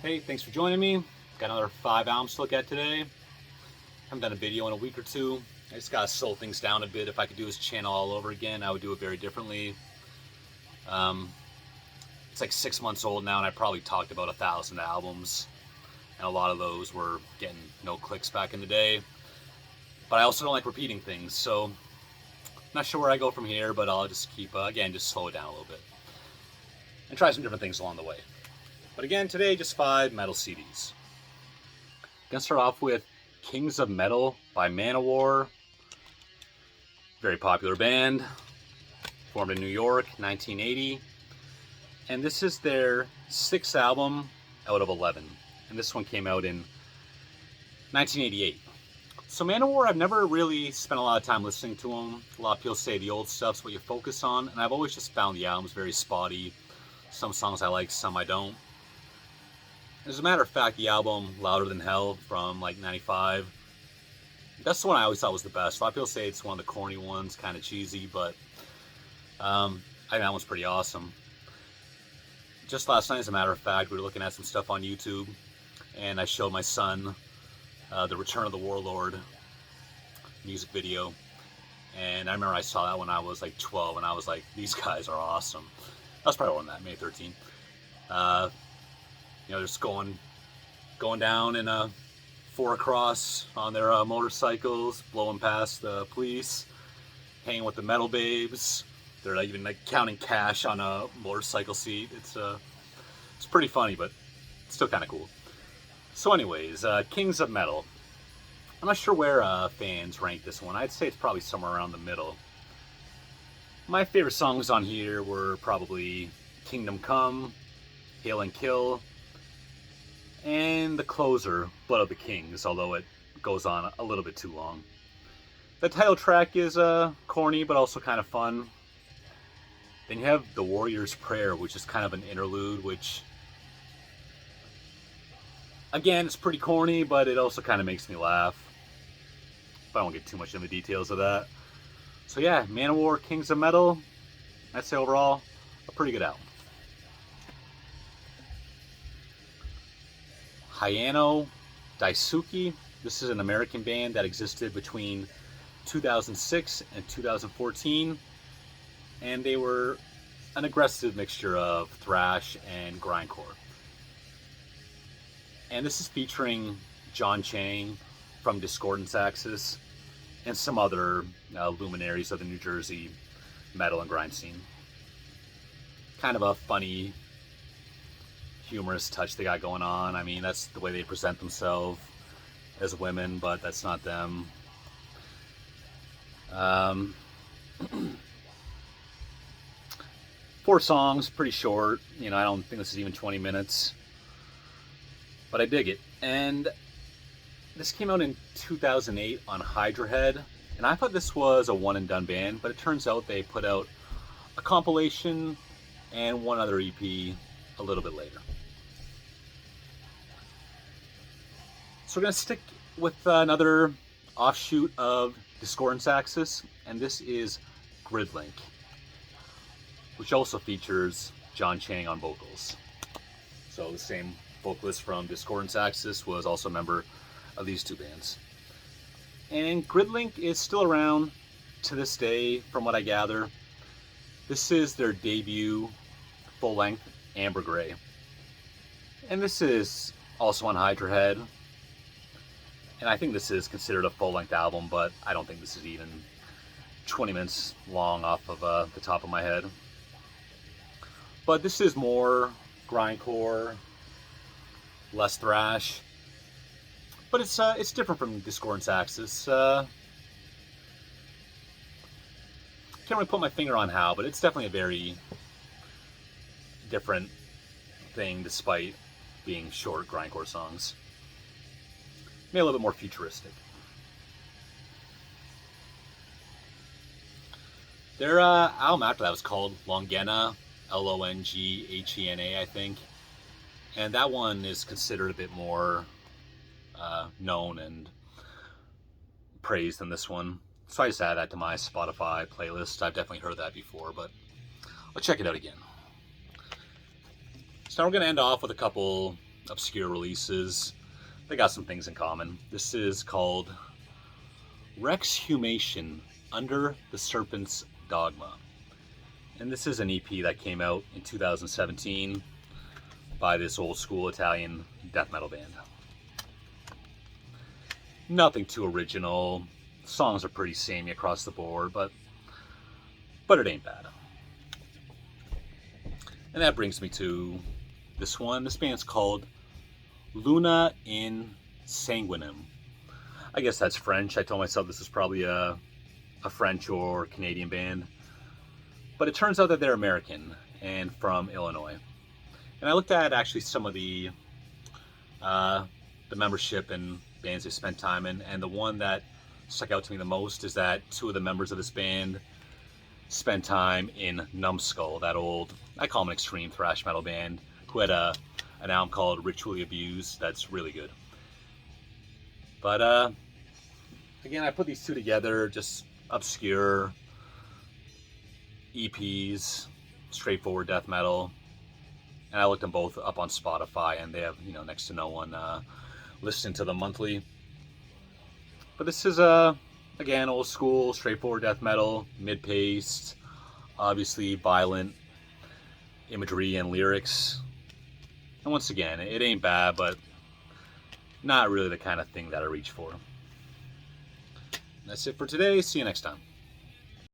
Hey, thanks for joining me. Got another 5 albums to look at today. Haven't done a video in a week or two. I just gotta slow things down a bit. If I could do this channel all over again, I would do it very differently. Um, it's like 6 months old now, and I probably talked about 1,000 albums, and a lot of those were getting no clicks back in the day. But I also don't like repeating things, so not sure where I go from here. But I'll just keep again, just slow it down a little bit and try some different things along the way. But again, today, just 5 metal CDs. Gonna start off with Kings of Metal by Manowar. Very popular band, formed in New York, 1980. And this is their 6th album out of 11. And this one came out in 1988. So Manowar, I've never really spent a lot of time listening to them. A lot of people say the old stuff's what you focus on, and I've always just found the albums very spotty. Some songs I like, some I don't. As a matter of fact, the album Louder Than Hell from like 95, that's the one I always thought was the best. A lot of people say it's one of the corny ones, kind of cheesy, but I think that one's pretty awesome. Just last night, as a matter of fact, we were looking at some stuff on YouTube, and I showed my son the Return of the Warlord music video. And I remember I saw that when I was like 12, and I was like, these guys are awesome. That was probably on that, May 13th. You know, just going down in a 4 across on their motorcycles, blowing past the police, hanging with the metal babes. They're like, even like counting cash on a motorcycle seat. It's pretty funny, but still kind of cool. So anyways, Kings of Metal. I'm not sure where fans rank this one. I'd say it's probably somewhere around the middle. My favorite songs on here were probably Kingdom Come, Hail and Kill, and the closer, Blood of the Kings, although it goes on a little bit too long. The title track is corny, but also kind of fun. Then you have The Warrior's Prayer, which is kind of an interlude, which, again, it's pretty corny, but it also kind of makes me laugh. But I won't get too much into the details of that. So yeah, Manowar, Kings of Metal, I'd say overall, a pretty good album. Hayano Daisuke. This is an American band that existed between 2006 and 2014, and they were an aggressive mixture of thrash and grindcore. And this is featuring John Chang from Discordance Axis and some other luminaries of the New Jersey metal and grind scene. Kind of a funny, humorous touch they got going on. I mean, that's the way they present themselves as women, but that's not them. 4 songs, pretty short. You know, I don't think this is even 20 minutes, but I dig it. And this came out in 2008 on Hydra Head, and I thought this was a one and done band, but it turns out they put out a compilation and one other EP a little bit later. So we're going to stick with another offshoot of Discordance Axis, and this is Gridlink, which also features John Chang on vocals. So the same vocalist from Discordance Axis was also a member of these 2 bands. And Gridlink is still around to this day, from what I gather. This is their debut full-length, Amber Gray. And this is also on Hydra Head. And I think this is considered a full-length album, but I don't think this is even 20 minutes long off of the top of my head. But this is more grindcore, less thrash. But it's different from Discordance Axis. Can't really put my finger on how, but it's definitely a very different thing, despite being short grindcore songs. Maybe a little bit more futuristic. Their album after that was called Longhena, Longhena, I think. And that one is considered a bit more known and praised than this one. So I just added that to my Spotify playlist. I've definitely heard that before, but I'll check it out again. So now we're going to end off with a couple obscure releases. They got some things in common. This is called Rexhumation Under the Serpent's Dogma. And this is an EP that came out in 2017 by this old school Italian death metal band. Nothing too original. Songs are pretty samey across the board, but it ain't bad. And that brings me to this one. This band's called Luna in Sanguinem. I guess that's French. I told myself this is probably a French or Canadian band. But it turns out that they're American and from Illinois. And I looked at actually some of the membership and bands they spent time in, and the one that stuck out to me the most is that two of the members of this band spent time in Numbskull, that old, I call them an extreme thrash metal band, who had an album called Ritually Abused that's really good. But again, I put these two together, just obscure EPs, straightforward death metal, and I looked them both up on Spotify, and they have, you know, next to no one listening to them monthly. But this is again, old school, straightforward death metal, mid-paced, obviously violent imagery and lyrics. And once again, it ain't bad, but not really the kind of thing that I reach for. That's it for today. See you next time.